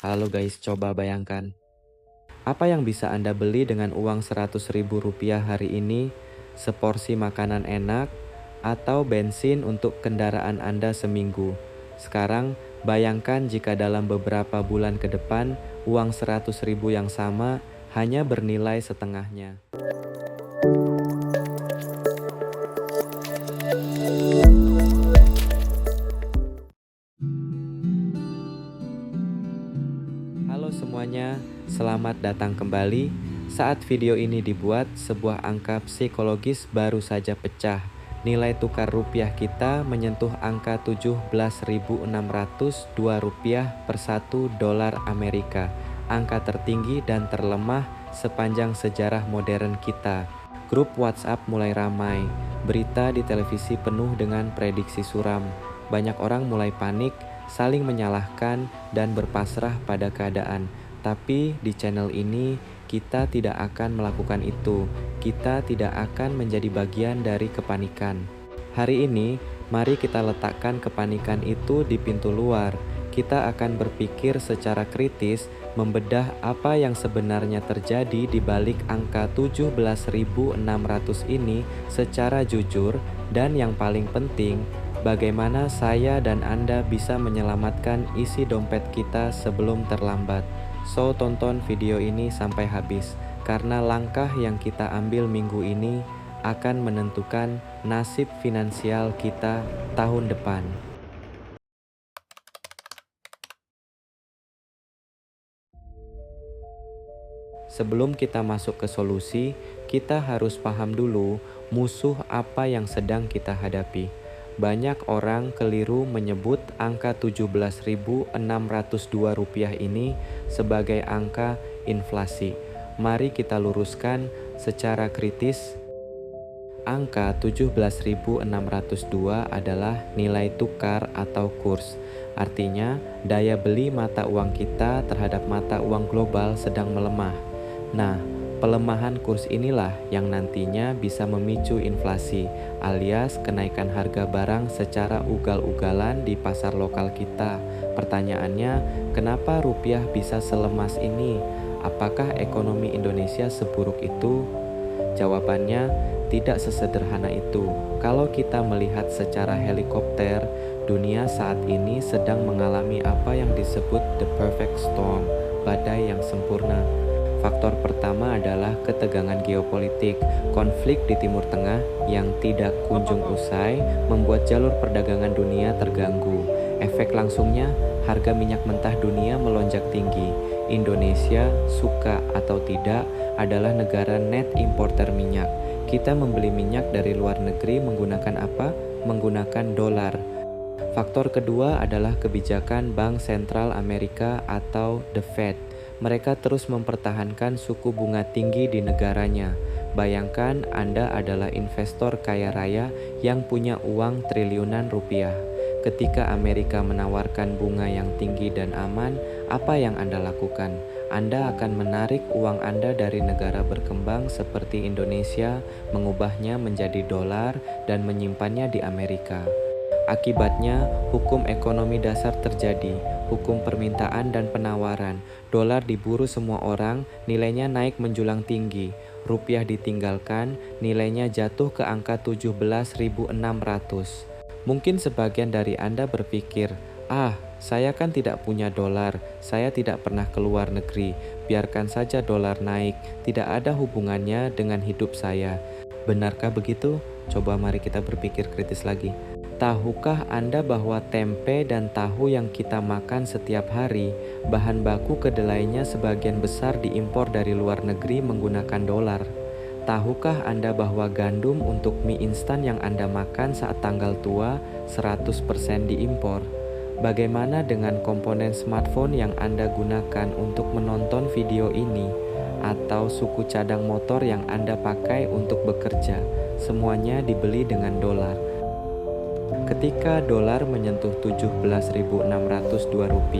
Halo guys, coba bayangkan. Apa yang bisa Anda beli dengan uang Rp100.000 hari ini? Seporsi makanan enak atau bensin untuk kendaraan Anda seminggu? Sekarang, bayangkan jika dalam beberapa bulan ke depan, uang 100.000 yang sama hanya bernilai setengahnya. Halo semuanya, selamat datang kembali. Saat video ini dibuat, sebuah angka psikologis baru saja pecah. Nilai tukar rupiah kita menyentuh angka Rp17.602 per 1 dolar Amerika. Angka tertinggi dan terlemah sepanjang sejarah modern kita. Grup WhatsApp mulai ramai. Berita di televisi penuh dengan prediksi suram. Banyak orang mulai panik, saling menyalahkan dan berpasrah pada keadaan. Tapi di channel ini kita tidak akan melakukan itu. Kita tidak akan menjadi bagian dari kepanikan. Hari ini, mari kita letakkan kepanikan itu di pintu luar. Kita akan berpikir secara kritis, membedah apa yang sebenarnya terjadi di balik angka 17.600 ini secara jujur, dan yang paling penting, bagaimana saya dan Anda bisa menyelamatkan isi dompet kita sebelum terlambat. So, tonton video ini sampai habis, karena langkah yang kita ambil minggu ini akan menentukan nasib finansial kita tahun depan. Sebelum kita masuk ke solusi, kita harus paham dulu musuh apa yang sedang kita hadapi. Banyak orang keliru menyebut angka Rp17.602 ini sebagai angka inflasi. Mari kita luruskan secara kritis. Angka 17.602 adalah nilai tukar atau kurs. Artinya, daya beli mata uang kita terhadap mata uang global sedang melemah. Nah, pelemahan kurs inilah yang nantinya bisa memicu inflasi, alias kenaikan harga barang secara ugal-ugalan di pasar lokal kita. Pertanyaannya, kenapa rupiah bisa selemas ini? Apakah ekonomi Indonesia seburuk itu? Jawabannya, tidak sesederhana itu. Kalau kita melihat secara helikopter, dunia saat ini sedang mengalami apa yang disebut the perfect storm, badai yang sempurna. Faktor pertama adalah ketegangan geopolitik. Konflik di Timur Tengah yang tidak kunjung usai membuat jalur perdagangan dunia terganggu. Efek langsungnya, harga minyak mentah dunia melonjak tinggi. Indonesia, suka atau tidak, adalah negara net importer minyak. Kita membeli minyak dari luar negeri menggunakan apa? Menggunakan dolar. Faktor kedua adalah kebijakan Bank Sentral Amerika atau The Fed. Mereka terus mempertahankan suku bunga tinggi di negaranya. Bayangkan Anda adalah investor kaya raya yang punya uang triliunan rupiah. Ketika Amerika menawarkan bunga yang tinggi dan aman, apa yang Anda lakukan? Anda akan menarik uang Anda dari negara berkembang seperti Indonesia, mengubahnya menjadi dolar, dan menyimpannya di Amerika. Akibatnya, hukum ekonomi dasar terjadi, hukum permintaan dan penawaran. Dolar diburu semua orang, nilainya naik menjulang tinggi. Rupiah ditinggalkan, nilainya jatuh ke angka 17.600. Mungkin sebagian dari Anda berpikir, saya kan tidak punya dolar, saya tidak pernah keluar negeri, biarkan saja dolar naik, tidak ada hubungannya dengan hidup saya. Benarkah begitu? Coba mari kita berpikir kritis lagi. Tahukah Anda bahwa tempe dan tahu yang kita makan setiap hari, bahan baku kedelainya sebagian besar diimpor dari luar negeri menggunakan dolar? Tahukah Anda bahwa gandum untuk mie instan yang Anda makan saat tanggal tua 100% diimpor? Bagaimana dengan komponen smartphone yang Anda gunakan untuk menonton video ini? Atau suku cadang motor yang Anda pakai untuk bekerja? Semuanya dibeli dengan dolar. Ketika dolar menyentuh Rp17.602,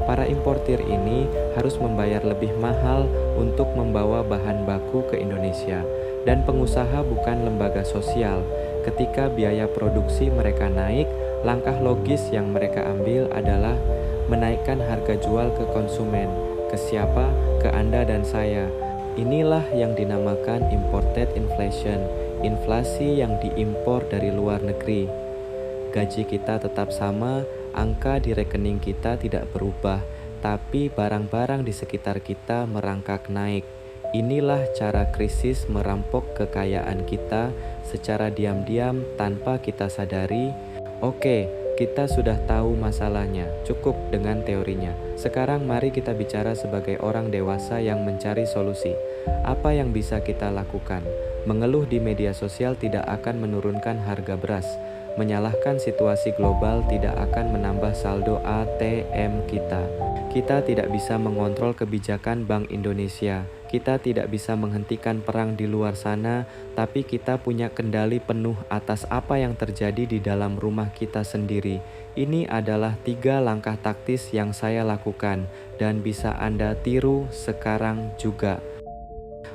para importir ini harus membayar lebih mahal untuk membawa bahan baku ke Indonesia. Dan pengusaha bukan lembaga sosial. Ketika biaya produksi mereka naik, langkah logis yang mereka ambil adalah menaikkan harga jual ke konsumen. Ke siapa? Ke Anda dan saya. Inilah yang dinamakan imported inflation, inflasi yang diimpor dari luar negeri. Gaji kita tetap sama, angka di rekening kita tidak berubah, tapi barang-barang di sekitar kita merangkak naik. Inilah cara krisis merampok kekayaan kita secara diam-diam tanpa kita sadari. Oke, kita sudah tahu masalahnya, cukup dengan teorinya. Sekarang mari kita bicara sebagai orang dewasa yang mencari solusi. Apa yang bisa kita lakukan? Mengeluh di media sosial tidak akan menurunkan harga beras. Menyalahkan situasi global tidak akan menambah saldo ATM kita. Kita tidak bisa mengontrol kebijakan Bank Indonesia. Kita tidak bisa menghentikan perang di luar sana, tapi kita punya kendali penuh atas apa yang terjadi di dalam rumah kita sendiri. Ini adalah 3 langkah taktis yang saya lakukan dan bisa Anda tiru sekarang juga.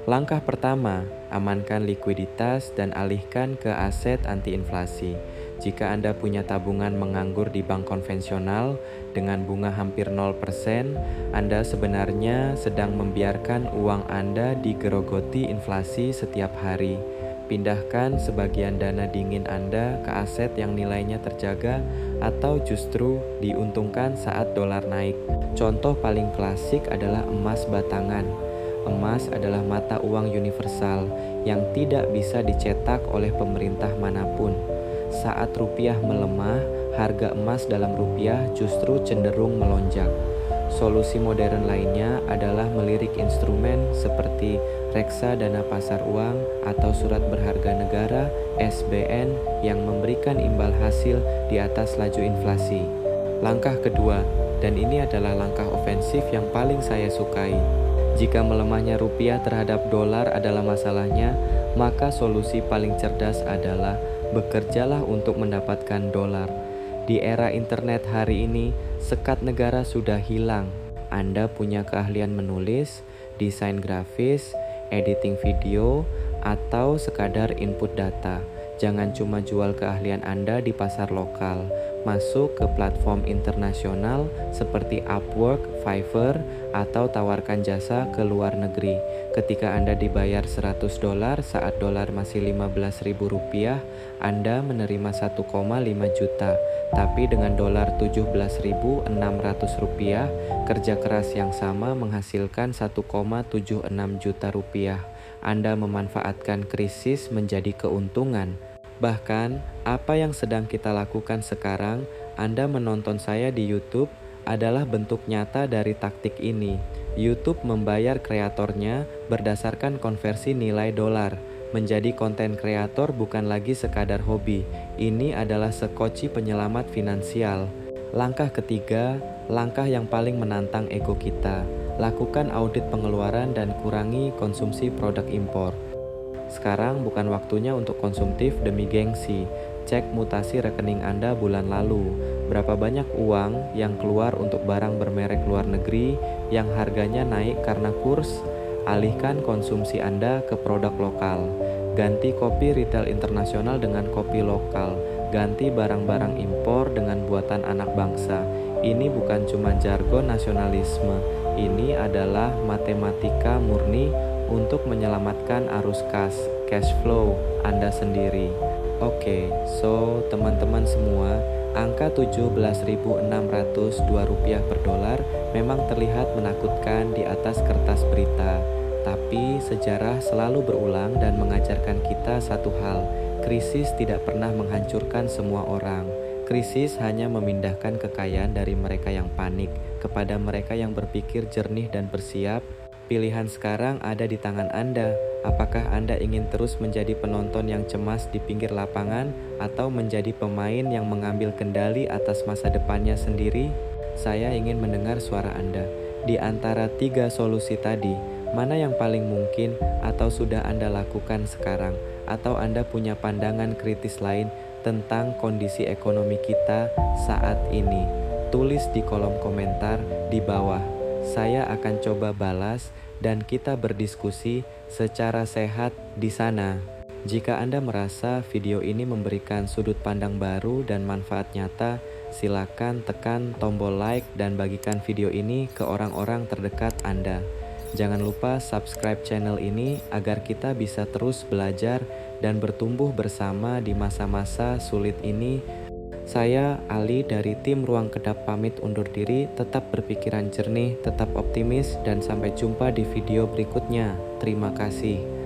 Langkah pertama, amankan likuiditas dan alihkan ke aset anti-inflasi. Jika Anda punya tabungan menganggur di bank konvensional dengan bunga hampir 0%, Anda sebenarnya sedang membiarkan uang Anda digerogoti inflasi setiap hari. Pindahkan sebagian dana dingin Anda ke aset yang nilainya terjaga atau justru diuntungkan saat dolar naik. Contoh paling klasik adalah emas batangan. Emas adalah mata uang universal yang tidak bisa dicetak oleh pemerintah manapun. Saat rupiah melemah, harga emas dalam rupiah justru cenderung melonjak. Solusi modern lainnya adalah melirik instrumen seperti reksadana pasar uang atau surat berharga negara (SBN) yang memberikan imbal hasil di atas laju inflasi. Langkah kedua, dan ini adalah langkah ofensif yang paling saya sukai. Jika melemahnya rupiah terhadap dolar adalah masalahnya, maka solusi paling cerdas adalah bekerjalah untuk mendapatkan dolar. Di era internet hari ini, sekat negara sudah hilang. Anda punya keahlian menulis, desain grafis, editing video, atau sekadar input data. Jangan cuma jual keahlian Anda di pasar lokal. Masuk ke platform internasional seperti Upwork, Fiverr, atau tawarkan jasa ke luar negeri. Ketika Anda dibayar $100 saat dolar masih Rp15.000, Anda menerima 1,5 juta. Tapi dengan dolar Rp17.600, kerja keras yang sama menghasilkan 1,76 juta rupiah. Anda memanfaatkan krisis menjadi keuntungan. Bahkan, apa yang sedang kita lakukan sekarang, Anda menonton saya di YouTube, adalah bentuk nyata dari taktik ini. YouTube membayar kreatornya berdasarkan konversi nilai dolar. Menjadi konten kreator bukan lagi sekadar hobi. Ini adalah sekoci penyelamat finansial. Langkah ketiga, langkah yang paling menantang ego kita. Lakukan audit pengeluaran dan kurangi konsumsi produk impor. Sekarang bukan waktunya untuk konsumtif demi gengsi. Cek mutasi rekening Anda bulan lalu. Berapa banyak uang yang keluar untuk barang bermerek luar negeri yang harganya naik karena kurs? Alihkan konsumsi Anda ke produk lokal. Ganti kopi retail internasional dengan kopi lokal. Ganti barang-barang impor dengan buatan anak bangsa. Ini bukan cuma jargon nasionalisme. Ini adalah matematika murni untuk menyelamatkan arus kas, cash flow Anda sendiri. Oke, so teman-teman semua, angka Rp17.602 per dolar memang terlihat menakutkan di atas kertas berita. Tapi sejarah selalu berulang dan mengajarkan kita satu hal, krisis tidak pernah menghancurkan semua orang. Krisis hanya memindahkan kekayaan dari mereka yang panik kepada mereka yang berpikir jernih dan bersiap. Pilihan sekarang ada di tangan Anda. Apakah Anda ingin terus menjadi penonton yang cemas di pinggir lapangan atau menjadi pemain yang mengambil kendali atas masa depannya sendiri? Saya ingin mendengar suara Anda. Di antara 3 solusi tadi, mana yang paling mungkin atau sudah Anda lakukan sekarang? Atau Anda punya pandangan kritis lain tentang kondisi ekonomi kita saat ini? Tulis di kolom komentar di bawah. Saya akan coba balas dan kita berdiskusi secara sehat di sana. Jika Anda merasa video ini memberikan sudut pandang baru dan manfaat nyata, silakan tekan tombol like dan bagikan video ini ke orang-orang terdekat Anda. Jangan lupa subscribe channel ini agar kita bisa terus belajar dan bertumbuh bersama di masa-masa sulit ini. Saya, Ali dari tim Ruang Kedap pamit undur diri, tetap berpikiran jernih, tetap optimis, dan sampai jumpa di video berikutnya. Terima kasih.